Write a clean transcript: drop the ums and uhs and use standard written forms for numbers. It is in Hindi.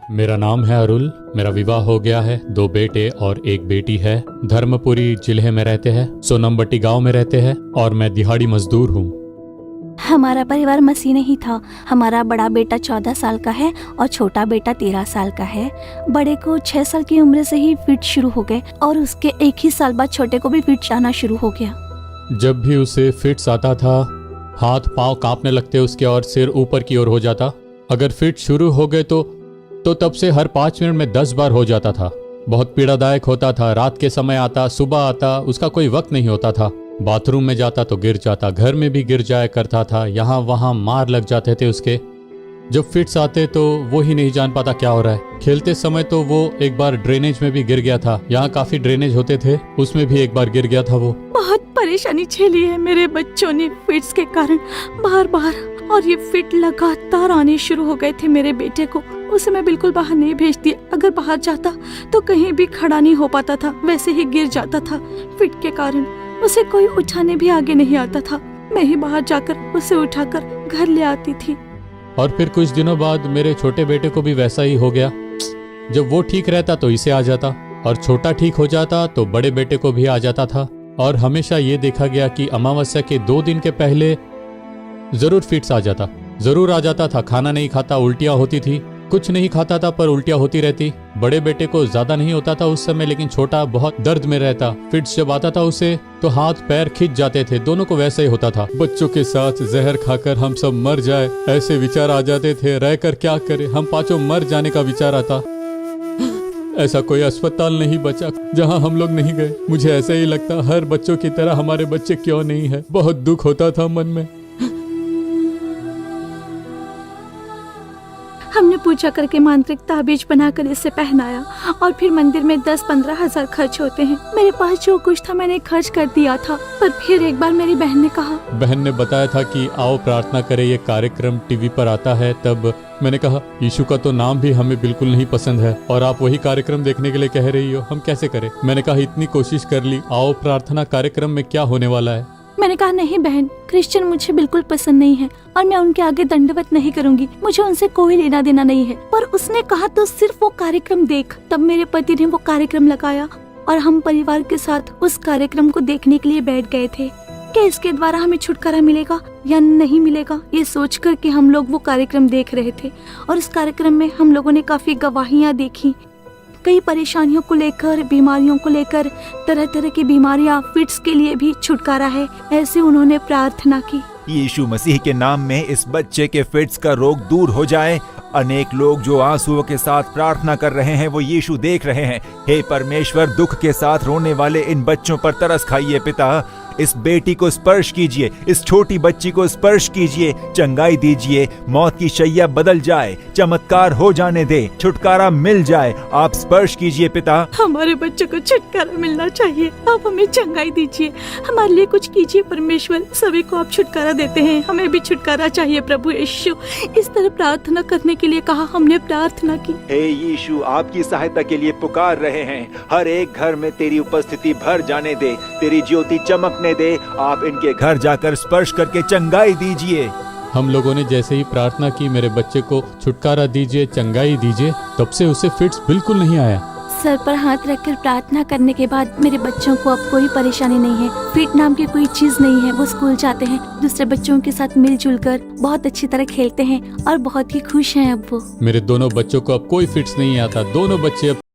मेरा नाम है अरुल। मेरा विवाह हो गया है। 2 बेटे और 1 बेटी है। धर्मपुरी जिले में रहते हैं। सोनमबट्टी गांव में रहते हैं और मैं दिहाड़ी मजदूर हूँ। हमारा परिवार मसीह नहीं था। हमारा बड़ा बेटा 14 साल का है और छोटा बेटा 13 साल का है। बड़े को 6 साल की उम्र से ही फिट शुरू हो गए और उसके 1 ही साल बाद छोटे को भी फिट आना शुरू हो गया। जब भी उसे फिट्स आता था, हाथ पांव कांपने लगते उसके और सिर ऊपर की ओर हो जाता। अगर फिट शुरू हो गए तो तब से हर 5 मिनट में 10 बार हो जाता था। बहुत पीड़ादायक होता था। रात के समय आता, सुबह आता, उसका कोई वक्त नहीं होता था। बाथरूम में जाता तो गिर जाता, घर में भी गिर जाया करता था। यहाँ वहाँ मार लग जाते थे उसके। जब फिट्स आते तो वो ही नहीं जान पाता क्या हो रहा है। खेलते समय तो वो एक बार ड्रेनेज में भी गिर गया था। यहाँ काफी ड्रेनेज होते थे, उसमें भी एक बार गिर गया था वो। बहुत परेशानी झेली है मेरे बच्चों ने फिट्स के कारण बार बार, और ये फिट लगातार आने शुरू हो गए थे मेरे बेटे को। उसे मैं बिल्कुल बाहर नहीं भेजती। अगर बाहर जाता तो कहीं भी खड़ा नहीं हो पाता था, वैसे ही गिर जाता था। फिट के कारण उसे कोई उठाने भी आगे नहीं आता था। मैं ही बाहर जाकर उसे उठाकर घर ले आती थी। और फिर कुछ दिनों बाद मेरे छोटे बेटे को भी वैसा ही हो गया। जब वो ठीक रहता तो इसे आ जाता, और छोटा ठीक हो जाता तो बड़े बेटे को भी आ जाता था। और हमेशा ये देखा गया कि अमावस्या के 2 दिन के पहले जरूर फिट्स आ जाता, जरूर आ जाता था। खाना नहीं खाता, उल्टियाँ होती थी। कुछ नहीं खाता था पर उल्टियाँ होती रहती। बड़े बेटे को ज्यादा नहीं होता था उस समय, लेकिन छोटा बहुत दर्द में रहता। फिट्स जब आता था उसे तो हाथ पैर खिंच जाते थे। दोनों को वैसा ही होता था। बच्चों के साथ जहर खाकर हम सब मर जाए, ऐसे विचार आ जाते थे। रहकर क्या करे, हम 5 मर जाने का विचार आता। ऐसा कोई अस्पताल नहीं बचा जहां हम लोग नहीं गए। मुझे ऐसा ही लगता, हर बच्चों की तरह हमारे बच्चे क्यों नहीं है। बहुत दुख होता था मन में। हमने पूजा करके मांत्रिक ताबीज बनाकर इसे पहनाया और फिर मंदिर में 10-15 हजार खर्च होते हैं। मेरे पास जो कुछ था मैंने खर्च कर दिया था। पर फिर एक बार मेरी बहन ने कहा, बहन ने बताया था कि आओ प्रार्थना करें, ये कार्यक्रम टीवी पर आता है। तब मैंने कहा, यीशु का तो नाम भी हमें बिल्कुल नहीं पसंद है और आप वही कार्यक्रम देखने के लिए कह रही हो, हम कैसे करें। मैंने कहा, इतनी कोशिश कर ली, आओ प्रार्थना कार्यक्रम में क्या होने वाला है। मैंने कहा, नहीं बहन, क्रिश्चियन मुझे बिल्कुल पसंद नहीं है और मैं उनके आगे दंडवत नहीं करूंगी। मुझे उनसे कोई लेना देना नहीं है। पर उसने कहा तो सिर्फ वो कार्यक्रम देख। तब मेरे पति ने वो कार्यक्रम लगाया और हम परिवार के साथ उस कार्यक्रम को देखने के लिए बैठ गए थे कि इसके द्वारा हमें छुटकारा मिलेगा या नहीं मिलेगा, ये सोचकर कि हम लोग वो कार्यक्रम देख रहे थे। और इस कार्यक्रम में हम लोगों ने काफी गवाहियाँ देखी। कई परेशानियों को लेकर, बीमारियों को लेकर, तरह तरह की बीमारियां, फिट्स के लिए भी छुटकारा है, ऐसे उन्होंने प्रार्थना की। यीशु मसीह के नाम में इस बच्चे के फिट्स का रोग दूर हो जाए। अनेक लोग जो आंसुओं के साथ प्रार्थना कर रहे हैं वो यीशु देख रहे हैं। हे परमेश्वर, दुख के साथ रोने वाले इन बच्चों पर तरस खाइए पिता। इस बेटी को स्पर्श कीजिए, इस छोटी बच्ची को स्पर्श कीजिए, चंगाई दीजिए। मौत की शैया बदल जाए, चमत्कार हो जाने दे, छुटकारा मिल जाए। आप स्पर्श कीजिए पिता। हमारे बच्चों को छुटकारा मिलना चाहिए। आप हमें चंगाई दीजिए, हमारे लिए कुछ कीजिए परमेश्वर। सभी को आप छुटकारा देते हैं, हमें भी छुटकारा चाहिए प्रभु यीशु। इस तरह प्रार्थना करने के लिए कहा, हमने प्रार्थना की। हे यीशु, आपकी सहायता के लिए पुकार रहे हैं। हर एक घर में तेरी उपस्थिति भर जाने दे, तेरी ज्योति चमकने दे। आप इनके घर जाकर स्पर्श करके चंगाई दीजिए। हम लोगों ने जैसे ही प्रार्थना की, मेरे बच्चे को छुटकारा दीजिए, चंगाई दीजिए, तब से उसे फिट्स बिल्कुल नहीं आया। सर पर हाथ रखकर प्रार्थना करने के बाद मेरे बच्चों को अब कोई परेशानी नहीं है। फिट नाम की कोई चीज नहीं है। वो स्कूल जाते हैं, दूसरे बच्चों के साथ मिलजुल कर बहुत अच्छी तरह खेलते हैं और बहुत ही खुश हैं अब वो। मेरे दोनों बच्चों को अब कोई फिट्स नहीं आता। दोनों बच्चे अब